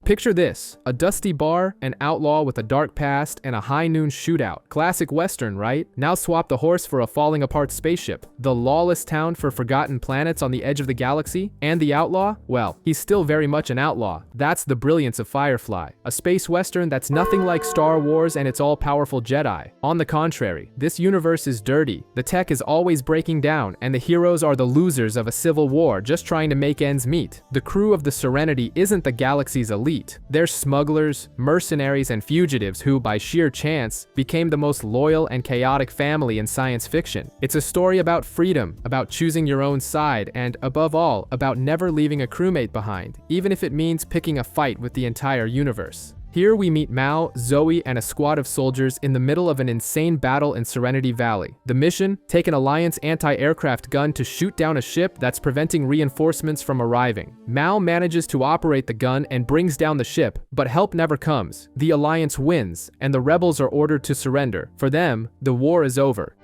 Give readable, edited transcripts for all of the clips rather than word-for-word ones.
Picture this, a dusty bar, an outlaw with a dark past, and a high noon shootout. Classic Western, right? Now swap the horse for a falling apart spaceship. The lawless town for forgotten planets on the edge of the galaxy, and the outlaw? Well, he's still very much an outlaw. That's the brilliance of Firefly. A space Western that's nothing like Star Wars and its all-powerful Jedi. On the contrary, this universe is dirty. The tech is always breaking down, and the heroes are the losers of a civil war just trying to make ends meet. The crew of the Serenity isn't the galaxy's elite. They're smugglers, mercenaries, and fugitives who, by sheer chance, became the most loyal and chaotic family in science fiction. It's a story about freedom, about choosing your own side, and, above all, about never leaving a crewmate behind, even if it means picking a fight with the entire universe. Here we meet Mal, Zoe, and a squad of soldiers in the middle of an insane battle in Serenity Valley. The mission? Take an Alliance anti-aircraft gun to shoot down a ship that's preventing reinforcements from arriving. Mal manages to operate the gun and brings down the ship, but help never comes. The Alliance wins, and the rebels are ordered to surrender. For them, the war is over.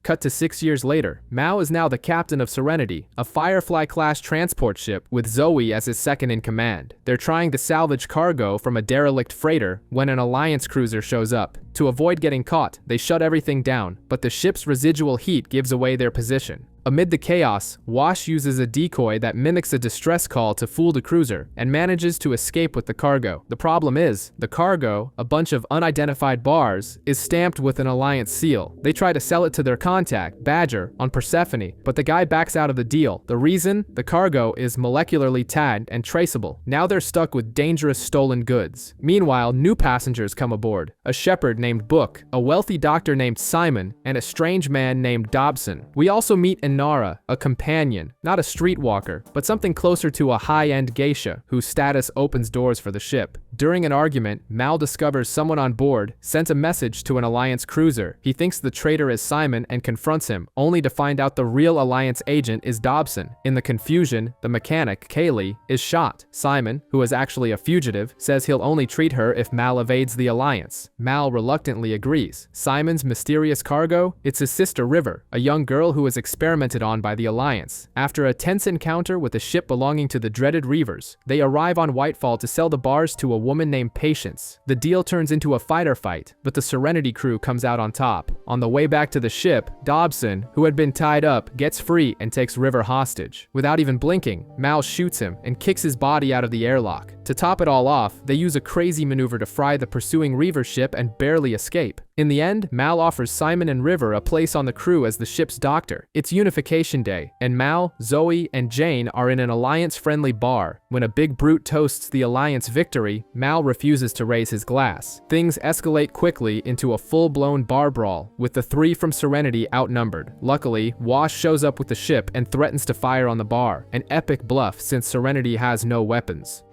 Cut to 6 years later, Mal is now the captain of Serenity, a Firefly-class transport ship with Zoe as his second in command. They're trying to salvage cargo from a derelict freighter when an Alliance cruiser shows up. To avoid getting caught, they shut everything down, but the ship's residual heat gives away their position. Amid the chaos, Wash uses a decoy that mimics a distress call to fool the cruiser and manages to escape with the cargo. The problem is, the cargo, a bunch of unidentified bars, is stamped with an Alliance seal. They try to sell it to their contact, Badger, on Persephone, but the guy backs out of the deal. The reason? The cargo is molecularly tagged and traceable. Now they're stuck with dangerous stolen goods. Meanwhile, new passengers come aboard. A shepherd named Book, a wealthy doctor named Simon, and a strange man named Dobson. We also meet Nara, a companion, not a streetwalker, but something closer to a high-end geisha, whose status opens doors for the ship. During an argument, Mal discovers someone on board sent a message to an Alliance cruiser. He thinks the traitor is Simon and confronts him, only to find out the real Alliance agent is Dobson. In the confusion, the mechanic, Kaylee, is shot. Simon, who is actually a fugitive, says he'll only treat her if Mal evades the Alliance. Mal reluctantly agrees. Simon's mysterious cargo? It's his sister River, a young girl who is experimented on by the Alliance. After a tense encounter with a ship belonging to the dreaded Reavers, they arrive on Whitefall to sell the bars to a woman named Patience. The deal turns into a fighter fight, but the Serenity crew comes out on top. On the way back to the ship, Dobson, who had been tied up, gets free and takes River hostage. Without even blinking, Mal shoots him and kicks his body out of the airlock. To top it all off, they use a crazy maneuver to fry the pursuing Reaver ship and barely escape. In the end, Mal offers Simon and River a place on the crew as the ship's doctor. It's Unification Day, and Mal, Zoe, and Jane are in an Alliance-friendly bar. When a big brute toasts the Alliance victory, Mal refuses to raise his glass. Things escalate quickly into a full-blown bar brawl, with the three from Serenity outnumbered. Luckily, Wash shows up with the ship and threatens to fire on the bar, an epic bluff since Serenity has no weapons.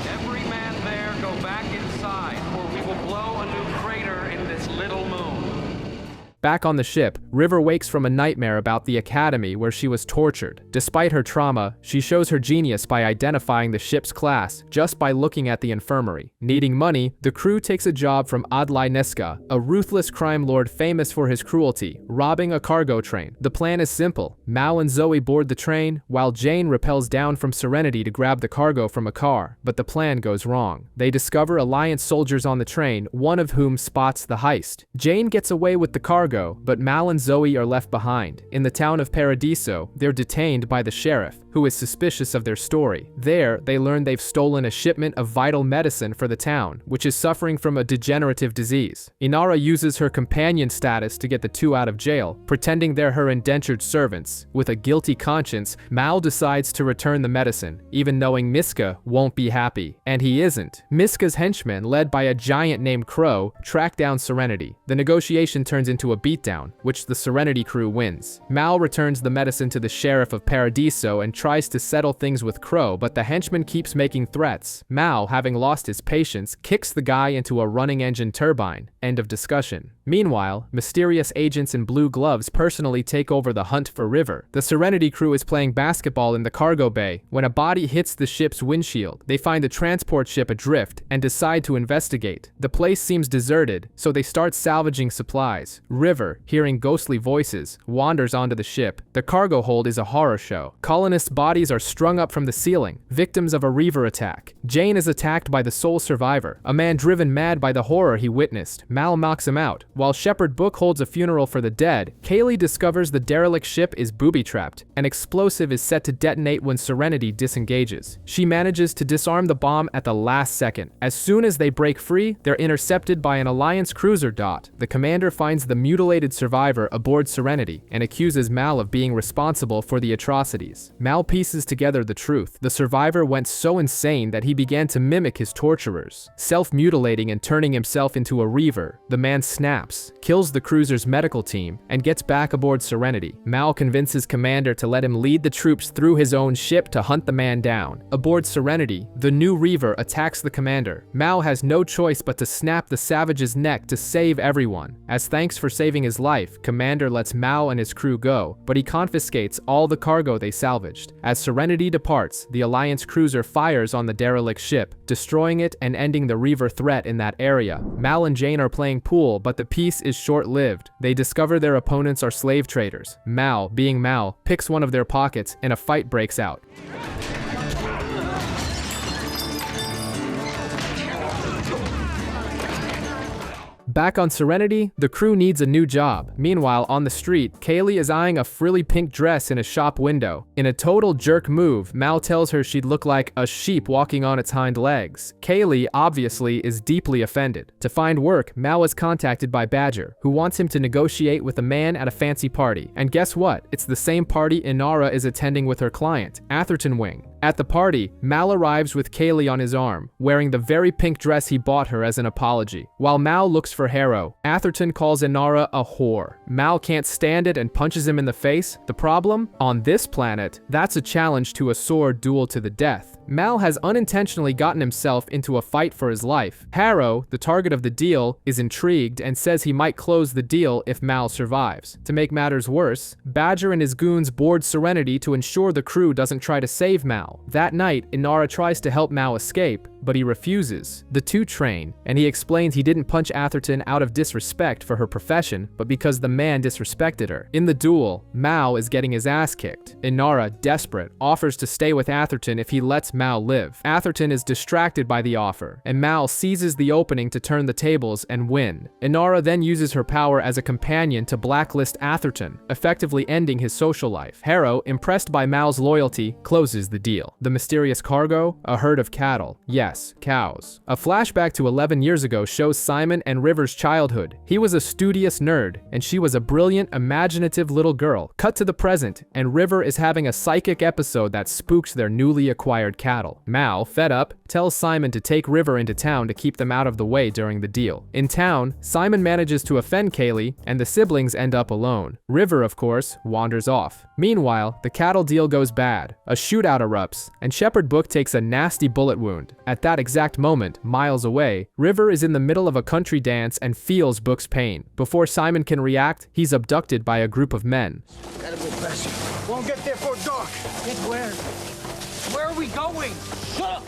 Every man there go back inside, or we will blow a new crater in this little moon. Back on the ship, River wakes from a nightmare about the academy where she was tortured. Despite her trauma, she shows her genius by identifying the ship's class just by looking at the infirmary. Needing money, the crew takes a job from Niska, a ruthless crime lord famous for his cruelty, robbing a cargo train. The plan is simple. Mal and Zoe board the train, while Jane rappels down from Serenity to grab the cargo from a car. But the plan goes wrong. They discover Alliance soldiers on the train, one of whom spots the heist. Jane gets away with the cargo, but Mal and Zoe are left behind. In the town of Paradiso, they're detained by the sheriff, who is suspicious of their story. There, they learn they've stolen a shipment of vital medicine for the town, which is suffering from a degenerative disease. Inara uses her companion status to get the two out of jail, pretending they're her indentured servants. With a guilty conscience, Mal decides to return the medicine, even knowing Niska won't be happy. And he isn't. Niska's henchmen, led by a giant named Crow, track down Serenity. The negotiation turns into a beatdown, which the Serenity crew wins. Mal returns the medicine to the sheriff of Paradiso and tries to settle things with Crow, but the henchman keeps making threats. Mal, having lost his patience, kicks the guy into a running engine turbine. End of discussion. Meanwhile, mysterious agents in blue gloves personally take over the hunt for River. The Serenity crew is playing basketball in the cargo bay when a body hits the ship's windshield. They find the transport ship adrift and decide to investigate. The place seems deserted, so they start salvaging supplies. River, hearing ghostly voices, wanders onto the ship. The cargo hold is a horror show. Colonists' bodies are strung up from the ceiling, victims of a Reaver attack. Jane is attacked by the sole survivor, a man driven mad by the horror he witnessed. Mal knocks him out. While Shepherd Book holds a funeral for the dead, Kaylee discovers the derelict ship is booby-trapped. An explosive is set to detonate when Serenity disengages. She manages to disarm the bomb at the last second. As soon as they break free, they're intercepted by an Alliance cruiser Dot. The commander finds the mutilated survivor aboard Serenity and accuses Mal of being responsible for the atrocities. Mal pieces together the truth. The survivor went so insane that he began to mimic his torturers, self-mutilating and turning himself into a Reaver. The man snaps, kills the cruiser's medical team, and gets back aboard Serenity. Mal convinces Commander to let him lead the troops through his own ship to hunt the man down. Aboard Serenity, the new Reaver attacks the commander. Mal has no choice but to snap the savage's neck to save everyone. As thanks for saving his life, Commander lets Mal and his crew go, but he confiscates all the cargo they salvaged. As Serenity departs, the Alliance cruiser fires on the derelict ship, destroying it and ending the Reaver threat in that area. Mal and Jane are playing pool, but the peace is short-lived. They discover their opponents are slave traders. Mal, being Mal, picks one of their pockets and a fight breaks out. Back on Serenity, the crew needs a new job. Meanwhile, on the street, Kaylee is eyeing a frilly pink dress in a shop window. In a total jerk move, Mal tells her she'd look like a sheep walking on its hind legs. Kaylee, obviously, is deeply offended. To find work, Mal is contacted by Badger, who wants him to negotiate with a man at a fancy party. And guess what? It's the same party Inara is attending with her client, Atherton Wing. At the party, Mal arrives with Kaylee on his arm, wearing the very pink dress he bought her as an apology. While Mal looks for Harrow, Atherton calls Inara a whore. Mal can't stand it and punches him in the face. The problem? On this planet, that's a challenge to a sword duel to the death. Mal has unintentionally gotten himself into a fight for his life. Harrow, the target of the deal, is intrigued and says he might close the deal if Mal survives. To make matters worse, Badger and his goons board Serenity to ensure the crew doesn't try to save Mal. That night, Inara tries to help Mal escape, but he refuses. The two train, and he explains he didn't punch Atherton out of disrespect for her profession, but because the man disrespected her. In the duel, Mal is getting his ass kicked. Inara, desperate, offers to stay with Atherton if he lets Mal live. Atherton is distracted by the offer, and Mal seizes the opening to turn the tables and win. Inara then uses her power as a companion to blacklist Atherton, effectively ending his social life. Harrow, impressed by Mal's loyalty, closes the deal. The mysterious cargo? A herd of cattle. Yes, cows. A flashback to 11 years ago shows Simon and River's childhood. He was a studious nerd, and she was a brilliant, imaginative little girl. Cut to the present, and River is having a psychic episode that spooks their newly acquired cattle. Mal, fed up, tells Simon to take River into town to keep them out of the way during the deal. In town, Simon manages to offend Kaylee, and the siblings end up alone. River, of course, wanders off. Meanwhile, the cattle deal goes bad. A shootout erupts, and Shepherd Book takes a nasty bullet wound. At that exact moment, miles away, River is in the middle of a country dance and feels Book's pain. Before Simon can react, he's abducted by a group of men. Gotta move faster. Won't get there for dark. Get where? Where are we going? Shut up!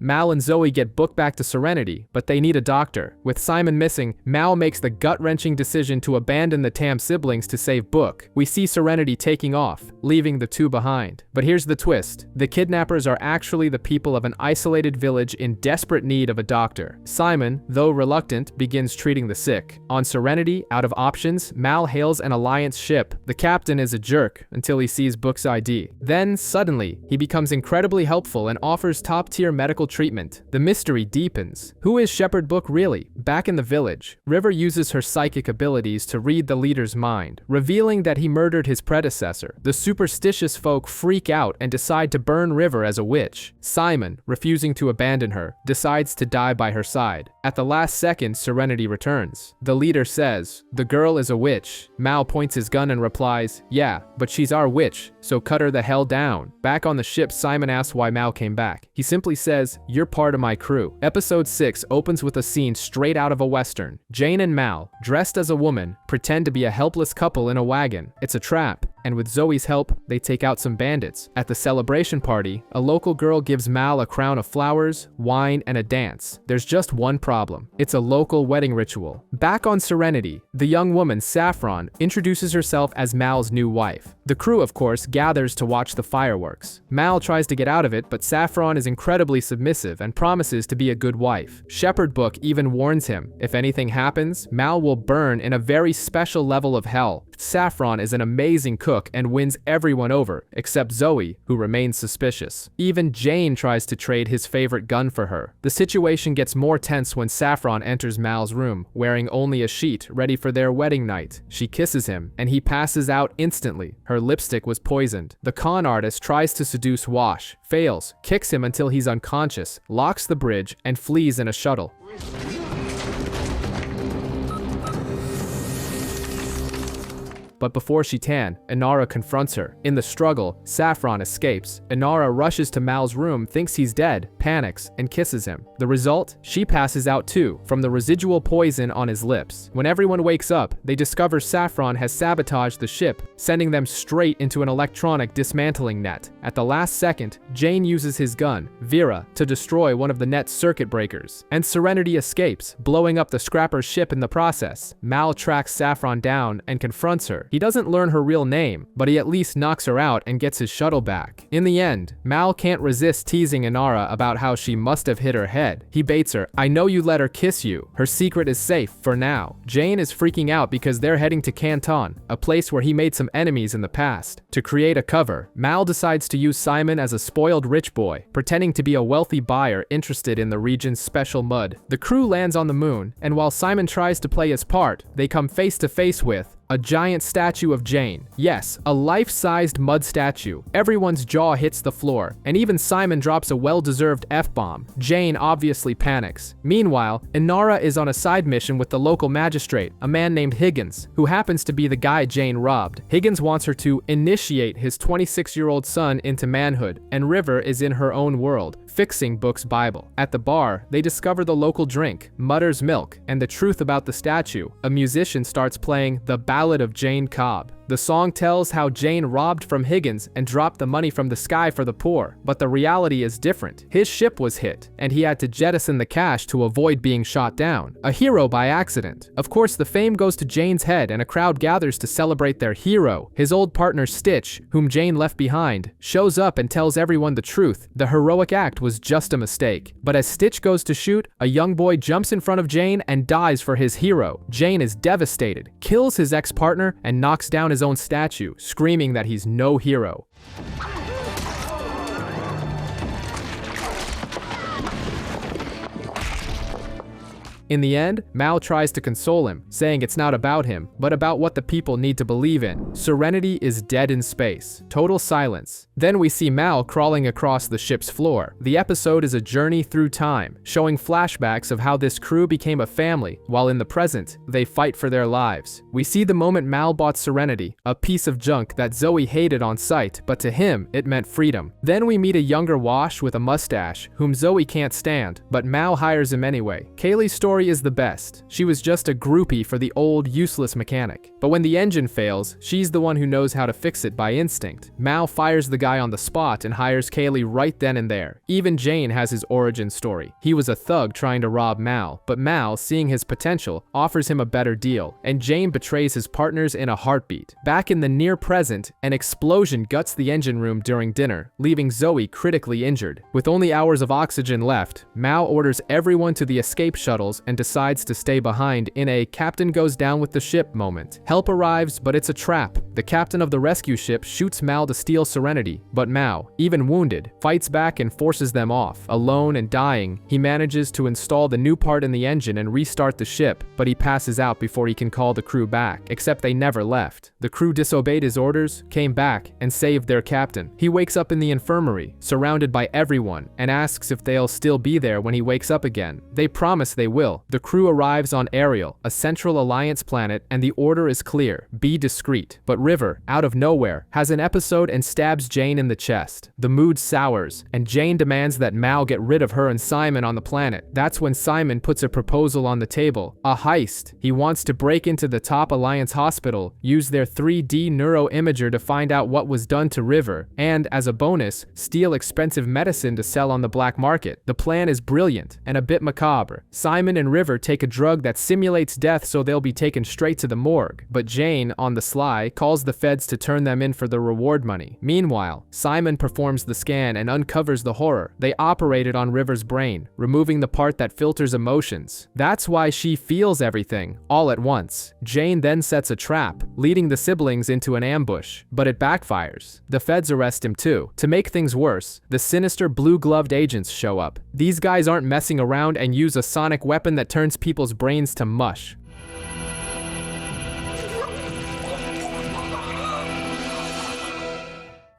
Mal and Zoe get booked back to Serenity, but they need a doctor. With Simon missing, Mal makes the gut-wrenching decision to abandon the Tam siblings to save Book. We see Serenity taking off, leaving the two behind. But here's the twist. The kidnappers are actually the people of an isolated village in desperate need of a doctor. Simon, though reluctant, begins treating the sick. On Serenity, out of options, Mal hails an Alliance ship. The captain is a jerk until he sees Book's ID. Then, suddenly, he becomes incredibly helpful and offers top-tier medical treatment. The mystery deepens. Who is Shepherd Book really? Back in the village, River uses her psychic abilities to read the leader's mind, revealing that he murdered his predecessor. The superstitious folk freak out and decide to burn River as a witch. Simon, refusing to abandon her, decides to die by her side. At the last second, Serenity returns. The leader says, "The girl is a witch." Mal points his gun and replies, "Yeah, but she's our witch, so cut her the hell down." Back on the ship, Simon asks why Mal came back. He simply says, Thanks, you're part of my crew. Episode 6 opens with a scene straight out of a western. Jane and Mal, dressed as a woman, pretend to be a helpless couple in a wagon. It's a trap, and with Zoe's help, they take out some bandits. At the celebration party, a local girl gives Mal a crown of flowers, wine, and a dance. There's just one problem. It's a local wedding ritual. Back on Serenity, the young woman, Saffron, introduces herself as Mal's new wife. The crew, of course, gathers to watch the fireworks. Mal tries to get out of it, but Saffron is incredibly submissive and promises to be a good wife. Shepherd Book even warns him, if anything happens, Mal will burn in a very special level of hell. Saffron is an amazing cook and wins everyone over, except Zoe, who remains suspicious. Even Jane tries to trade his favorite gun for her. The situation gets more tense when Saffron enters Mal's room, wearing only a sheet, ready for their wedding night. She kisses him, and he passes out instantly. Her lipstick was poisoned. The con artist tries to seduce Wash, fails, kicks him until he's unconscious, locks the bridge, and flees in a shuttle. But before she can, Inara confronts her. In the struggle, Saffron escapes. Inara rushes to Mal's room, thinks he's dead, panics, and kisses him. The result? She passes out too, from the residual poison on his lips. When everyone wakes up, they discover Saffron has sabotaged the ship, sending them straight into an electronic dismantling net. At the last second, Jane uses his gun, Vera, to destroy one of the net's circuit breakers. And Serenity escapes, blowing up the scrapper's ship in the process. Mal tracks Saffron down and confronts her. He doesn't learn her real name, but he at least knocks her out and gets his shuttle back. In the end, Mal can't resist teasing Inara about how she must have hit her head. He baits her, "I know you let her kiss you. Her secret is safe, for now." Jane is freaking out because they're heading to Canton, a place where he made some enemies in the past. To create a cover, Mal decides to use Simon as a spoiled rich boy, pretending to be a wealthy buyer interested in the region's special mud. The crew lands on the moon, and while Simon tries to play his part, they come face to face with a giant statue of Jane. Yes, a life-sized mud statue. Everyone's jaw hits the floor, and even Simon drops a well-deserved F-bomb. Jane obviously panics. Meanwhile, Inara is on a side mission with the local magistrate, a man named Higgins, who happens to be the guy Jane robbed. Higgins wants her to initiate his 26-year-old son into manhood, and River is in her own world, fixing Book's Bible. At the bar, they discover the local drink, Mutter's Milk, and the truth about the statue. A musician starts playing the Ballad of Jane Cobb. The song tells how Jane robbed from Higgins and dropped the money from the sky for the poor, but the reality is different. His ship was hit, and he had to jettison the cash to avoid being shot down. A hero by accident. Of course, the fame goes to Jane's head, and a crowd gathers to celebrate their hero. His old partner Stitch, whom Jane left behind, shows up and tells everyone the truth. The heroic act was just a mistake. But as Stitch goes to shoot, a young boy jumps in front of Jane and dies for his hero. Jane is devastated, kills his ex-partner, and knocks down his own statue, screaming that he's no hero. In the end, Mal tries to console him, saying it's not about him, but about what the people need to believe in. Serenity is dead in space. Total silence. Then we see Mal crawling across the ship's floor. The episode is a journey through time, showing flashbacks of how this crew became a family, while in the present, they fight for their lives. We see the moment Mal bought Serenity, a piece of junk that Zoe hated on sight, but to him, it meant freedom. Then we meet a younger Wash with a mustache, whom Zoe can't stand, but Mal hires him anyway. Kaylee's story is the best. She was just a groupie for the old, useless mechanic. But when the engine fails, she's the one who knows how to fix it by instinct. Mal fires the guy on the spot and hires Kaylee right then and there. Even Jane has his origin story. He was a thug trying to rob Mal, but Mal, seeing his potential, offers him a better deal, and Jane betrays his partners in a heartbeat. Back in the near present, an explosion guts the engine room during dinner, leaving Zoe critically injured. With only hours of oxygen left, Mal orders everyone to the escape shuttles and decides to stay behind in a "captain goes down with the ship" moment. Help arrives, but it's a trap. The captain of the rescue ship shoots Mal to steal Serenity, but Mal, even wounded, fights back and forces them off. Alone and dying, he manages to install the new part in the engine and restart the ship, but he passes out before he can call the crew back, except they never left. The crew disobeyed his orders, came back, and saved their captain. He wakes up in the infirmary, surrounded by everyone, and asks if they'll still be there when he wakes up again. They promise they will, Meanwhile, the crew arrives on Ariel, a Central Alliance planet, and the order is clear: be discreet. But River, out of nowhere, has an episode and stabs Jane in the chest. The mood sours, and Jane demands that Mal get rid of her and Simon on the planet. That's when Simon puts a proposal on the table: a heist. He wants to break into the top Alliance hospital, use their 3D neuro-imager to find out what was done to River, and, as a bonus, steal expensive medicine to sell on the black market. The plan is brilliant, and a bit macabre. Simon and River take a drug that simulates death so they'll be taken straight to the morgue, but Jane, on the sly, calls the feds to turn them in for the reward money. Meanwhile, Simon performs the scan and uncovers the horror. They operated on River's brain, removing the part that filters emotions. That's why she feels everything, all at once. Jane then sets a trap, leading the siblings into an ambush, but it backfires. The feds arrest him too. To make things worse, the sinister blue-gloved agents show up. These guys aren't messing around and use a sonic weapon that turns people's brains to mush.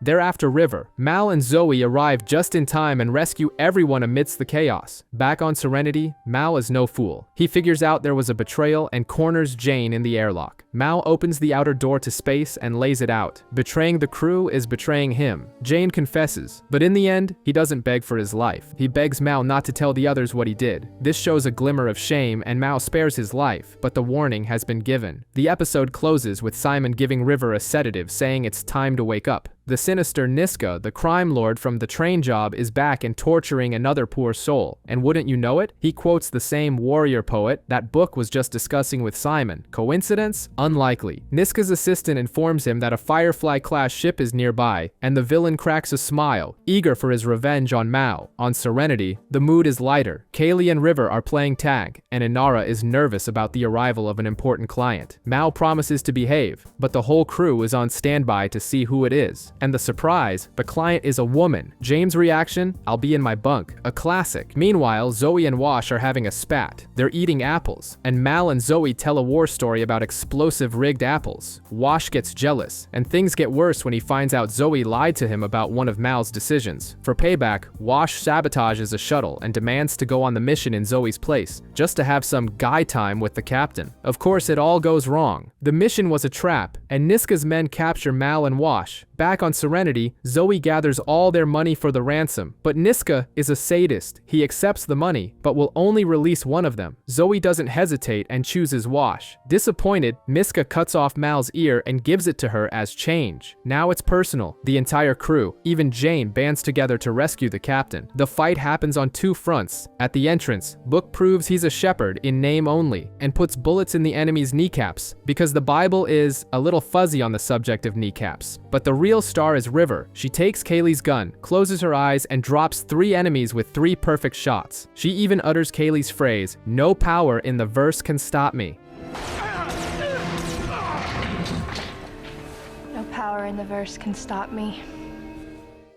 They're after River. Mal and Zoe arrive just in time and rescue everyone amidst the chaos. Back on Serenity, Mal is no fool. He figures out there was a betrayal and corners Jane in the airlock. Mal opens the outer door to space and lays it out. Betraying the crew is betraying him. Jane confesses, but in the end, he doesn't beg for his life. He begs Mal not to tell the others what he did. This shows a glimmer of shame, and Mal spares his life, but the warning has been given. The episode closes with Simon giving River a sedative, saying it's time to wake up. The sinister Niska, the crime lord from the train job, is back and torturing another poor soul. And wouldn't you know it, he quotes the same warrior poet that Book was just discussing with Simon. Coincidence? Unlikely. Niska's assistant informs him that a Firefly-class ship is nearby, and the villain cracks a smile, eager for his revenge on Mal. On Serenity, the mood is lighter. Kaylee and River are playing tag, and Inara is nervous about the arrival of an important client. Mal promises to behave, but the whole crew is on standby to see who it is. And the surprise, the client is a woman. James' reaction? I'll be in my bunk. A classic. Meanwhile, Zoe and Wash are having a spat. They're eating apples, and Mal and Zoe tell a war story about explosive rigged apples. Wash gets jealous, and things get worse when he finds out Zoe lied to him about one of Mal's decisions. For payback, Wash sabotages a shuttle and demands to go on the mission in Zoe's place, just to have some guy time with the captain. Of course, it all goes wrong. The mission was a trap, and Niska's men capture Mal and Wash. Back on Serenity, Zoe gathers all their money for the ransom, but Niska is a sadist. He accepts the money, but will only release one of them. Zoe doesn't hesitate and chooses Wash. Disappointed, Niska cuts off Mal's ear and gives it to her as change. Now it's personal. The entire crew, even Jane, bands together to rescue the captain. The fight happens on two fronts. At the entrance, Book proves he's a shepherd in name only, and puts bullets in the enemy's kneecaps, because the Bible is a little fuzzy on the subject of kneecaps. But the real star is River. She takes Kaylee's gun, closes her eyes, and drops 3 enemies with 3 perfect shots. She even utters Kaylee's phrase, "No power in the verse can stop me." No power in the verse can stop me.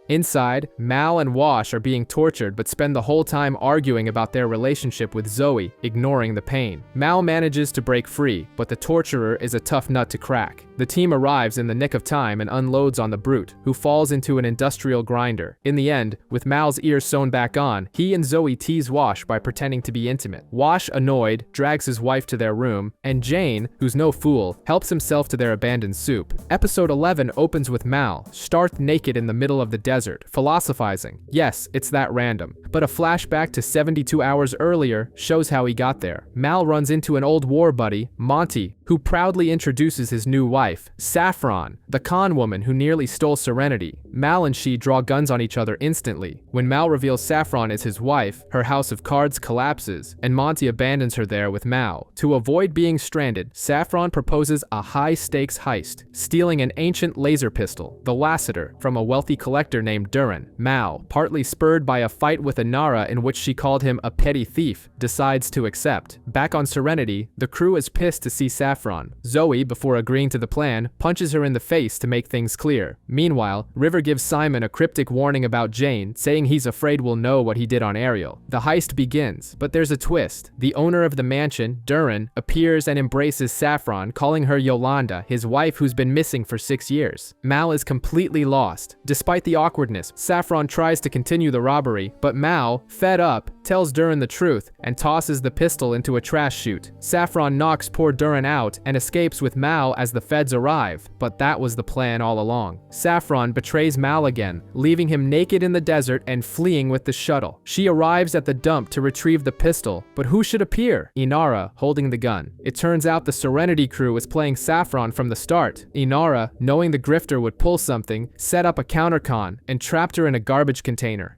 Inside, Mal and Wash are being tortured but spend the whole time arguing about their relationship with Zoe, ignoring the pain. Mal manages to break free, but the torturer is a tough nut to crack. The team arrives in the nick of time and unloads on the brute, who falls into an industrial grinder. In the end, with Mal's ears sewn back on, he and Zoe tease Wash by pretending to be intimate. Wash, annoyed, drags his wife to their room, and Jane, who's no fool, helps himself to their abandoned soup. Episode 11 opens with Mal, stark naked in the middle of the desert, philosophizing. Yes, it's that random. But a flashback to 72 hours earlier shows how he got there. Mal runs into an old war buddy, Monty, who proudly introduces his new wife, Saffron, the con woman who nearly stole Serenity. Mal and she draw guns on each other instantly. When Mal reveals Saffron is his wife, her house of cards collapses, and Monty abandons her there with Mal. To avoid being stranded, Saffron proposes a high-stakes heist, stealing an ancient laser pistol, the Lassiter, from a wealthy collector named Duran. Mal, partly spurred by a fight with Inara in which she called him a petty thief, decides to accept. Back on Serenity, the crew is pissed to see Saffron. Zoe, before agreeing to the plan, punches her in the face to make things clear. Meanwhile, River gives Simon a cryptic warning about Jane, saying he's afraid we'll know what he did on Ariel. The heist begins, but there's a twist. The owner of the mansion, Duran, appears and embraces Saffron, calling her Yolanda, his wife who's been missing for 6 years. Mal is completely lost. Despite the awkwardness, Saffron tries to continue the robbery, but Mal, fed up, tells Duran the truth and tosses the pistol into a trash chute. Saffron knocks poor Duran out and escapes with Mal as the feds arrive, but that was the plan all along. Saffron betrays Mal again, leaving him naked in the desert and fleeing with the shuttle. She arrives at the dump to retrieve the pistol, but who should appear? Inara, holding the gun. It turns out the Serenity crew was playing Saffron from the start. Inara, knowing the grifter would pull something, set up a countercon and trapped her in a garbage container.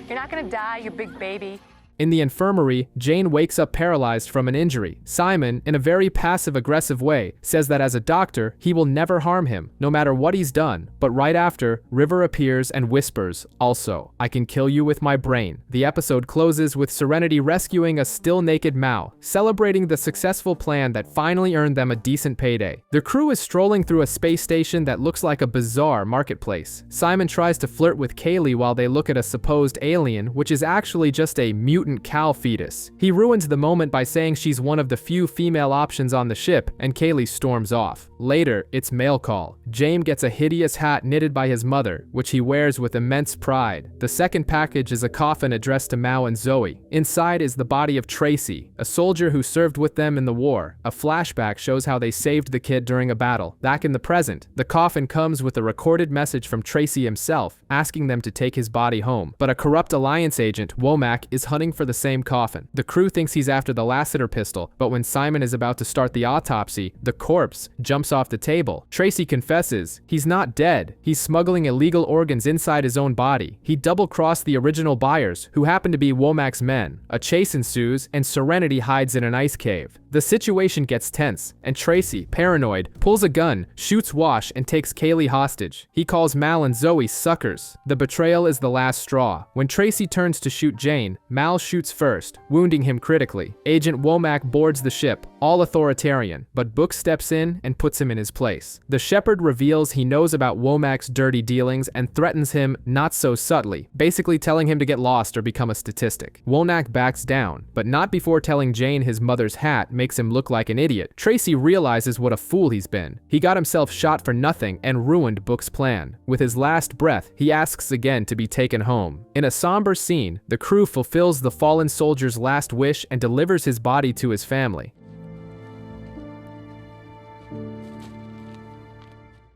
You're not gonna die, you big baby. In the infirmary, Jane wakes up paralyzed from an injury. Simon, in a very passive-aggressive way, says that as a doctor, he will never harm him, no matter what he's done. But right after, River appears and whispers, also, I can kill you with my brain. The episode closes with Serenity rescuing a still-naked Mal, celebrating the successful plan that finally earned them a decent payday. The crew is strolling through a space station that looks like a bizarre marketplace. Simon tries to flirt with Kaylee while they look at a supposed alien, which is actually just a mutant cow fetus. He ruins the moment by saying she's one of the few female options on the ship, and Kaylee storms off. Later, it's mail call. James gets a hideous hat knitted by his mother, which he wears with immense pride. The second package is a coffin addressed to Mao and Zoe. Inside is the body of Tracy, a soldier who served with them in the war. A flashback shows how they saved the kid during a battle. Back in the present, the coffin comes with a recorded message from Tracy himself, asking them to take his body home. But a corrupt Alliance agent, Womack, is hunting for the same coffin. The crew thinks he's after the Lassiter pistol, but when Simon is about to start the autopsy, the corpse jumps off the table. Tracy confesses he's not dead. He's smuggling illegal organs inside his own body. He double-crossed the original buyers, who happen to be Womack's men. A chase ensues, and Serenity hides in an ice cave. The situation gets tense, and Tracy, paranoid, pulls a gun, shoots Wash, and takes Kaylee hostage. He calls Mal and Zoe suckers. The betrayal is the last straw. When Tracy turns to shoot Jane, Mal shoots first, wounding him critically. Agent Womack boards the ship, all authoritarian, but Book steps in and puts him in his place. The Shepherd reveals he knows about Womack's dirty dealings and threatens him not so subtly, basically telling him to get lost or become a statistic. Womack backs down, but not before telling Jane his mother's hat makes him look like an idiot. Tracy realizes what a fool he's been. He got himself shot for nothing and ruined Book's plan. With his last breath, he asks again to be taken home. In a somber scene, the crew fulfills the fallen soldier's last wish and delivers his body to his family.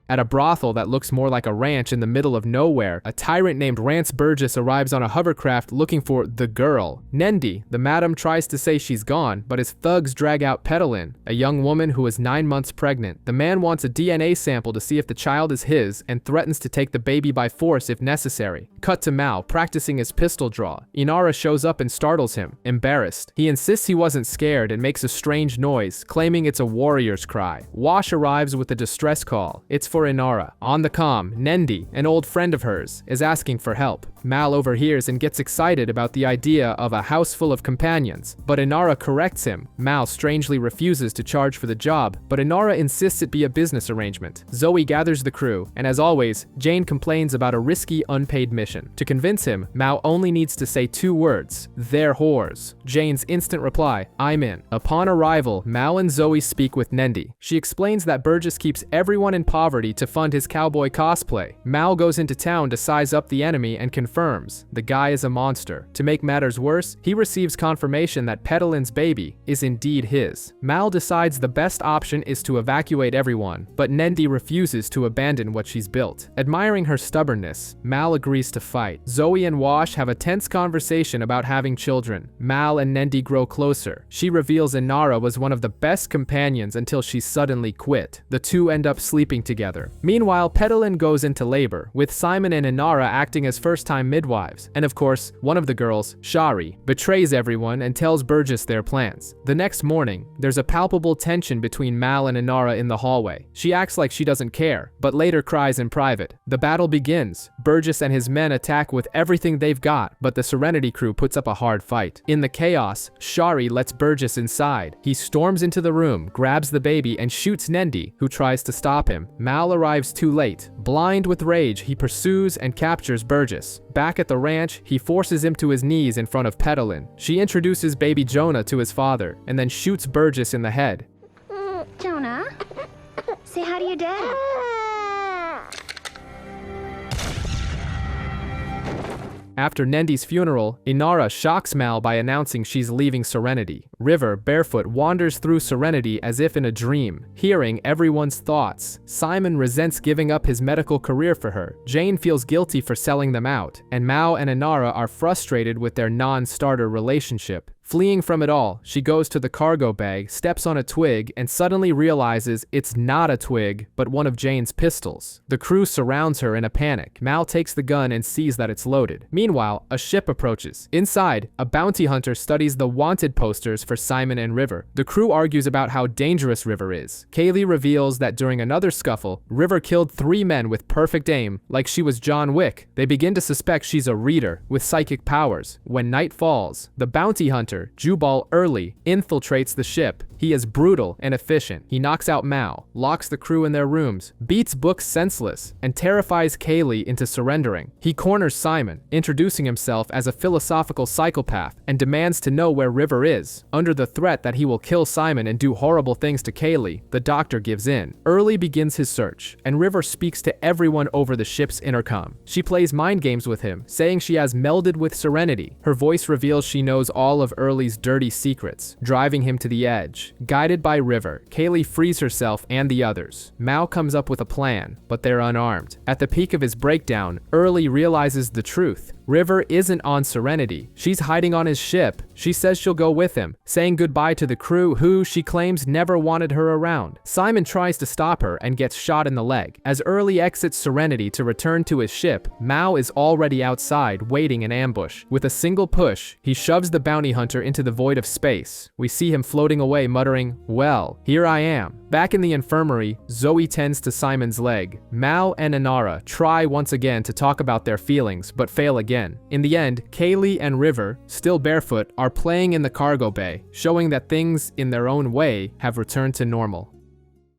At a brothel that looks more like a ranch in the middle of nowhere, a tyrant named Rance Burgess arrives on a hovercraft looking for the girl. Nendi, the madam, tries to say she's gone, but his thugs drag out Petalin, a young woman who is 9 months pregnant. The man wants a DNA sample to see if the child is his and threatens to take the baby by force if necessary. Cut to Mao, practicing his pistol draw. Inara shows up and startles him, embarrassed. He insists he wasn't scared and makes a strange noise, claiming it's a warrior's cry. Wash arrives with a distress call. It's for Inara. On the comm, Nendi, an old friend of hers, is asking for help. Mal overhears and gets excited about the idea of a house full of companions, but Inara corrects him. Mal strangely refuses to charge for the job, but Inara insists it be a business arrangement. Zoe gathers the crew, and as always, Jane complains about a risky, unpaid mission. To convince him, Mal only needs to say 2 words: they're whores. Jane's instant reply, I'm in. Upon arrival, Mal and Zoe speak with Nendi. She explains that Burgess keeps everyone in poverty to fund his cowboy cosplay. Mal goes into town to size up the enemy and confirms the guy is a monster. To make matters worse, he receives confirmation that Petalin's baby is indeed his. Mal decides the best option is to evacuate everyone, but Nendi refuses to abandon what she's built. Admiring her stubbornness, Mal agrees to fight. Zoe and Wash have a tense conversation about having children. Mal and Nendi grow closer. She reveals Inara was one of the best companions until she suddenly quit. The two end up sleeping together. Meanwhile, Petalin goes into labor, with Simon and Inara acting as first-time part-time midwives. And of course, one of the girls, Shari, betrays everyone and tells Burgess their plans. The next morning, there's a palpable tension between Mal and Inara in the hallway. She acts like she doesn't care, but later cries in private. The battle begins. Burgess and his men attack with everything they've got, but the Serenity crew puts up a hard fight. In the chaos, Shari lets Burgess inside. He storms into the room, grabs the baby, and shoots Nendi, who tries to stop him. Mal arrives too late. Blind with rage, he pursues and captures Burgess. Back at the ranch, he forces him to his knees in front of Petalin. She introduces baby Jonah to his father, and then shoots Burgess in the head. Jonah, say hi to your dad. After Nendi's funeral, Inara shocks Mal by announcing she's leaving Serenity. River, barefoot, wanders through Serenity as if in a dream, hearing everyone's thoughts. Simon resents giving up his medical career for her. Jane feels guilty for selling them out, and Mao and Inara are frustrated with their non-starter relationship. Fleeing from it all, she goes to the cargo bay, steps on a twig, and suddenly realizes it's not a twig, but one of Jane's pistols. The crew surrounds her in a panic. Mal takes the gun and sees that it's loaded. Meanwhile, a ship approaches. Inside, a bounty hunter studies the wanted posters for Simon and River. The crew argues about how dangerous River is. Kaylee reveals that during another scuffle, River killed 3 men with perfect aim, like she was John Wick. They begin to suspect she's a reader with psychic powers. When night falls, the bounty hunter, Jubal Early, infiltrates the ship. He is brutal and efficient. He knocks out Mao, locks the crew in their rooms, beats Book senseless, and terrifies Kaylee into surrendering. He corners Simon, introducing himself as a philosophical psychopath, and demands to know where River is. Under the threat that he will kill Simon and do horrible things to Kaylee, the doctor gives in. Early begins his search, and River speaks to everyone over the ship's intercom. She plays mind games with him, saying she has melded with Serenity. Her voice reveals she knows all of Early's dirty secrets, driving him to the edge. Guided by River, Kaylee frees herself and the others. Mao comes up with a plan, but they're unarmed. At the peak of his breakdown, Early realizes the truth. River isn't on Serenity. She's hiding on his ship. She says she'll go with him, saying goodbye to the crew who, she claims, never wanted her around. Simon tries to stop her and gets shot in the leg. As Early exits Serenity to return to his ship, Mao is already outside, waiting in ambush. With a single push, he shoves the bounty hunter into the void of space. We see him floating away, muttering, "Well, here I am." Back in the infirmary, Zoe tends to Simon's leg. Mao and Inara try once again to talk about their feelings, but fail again. In the end, Kaylee and River, still barefoot, are playing in the cargo bay, showing that things, in their own way, have returned to normal.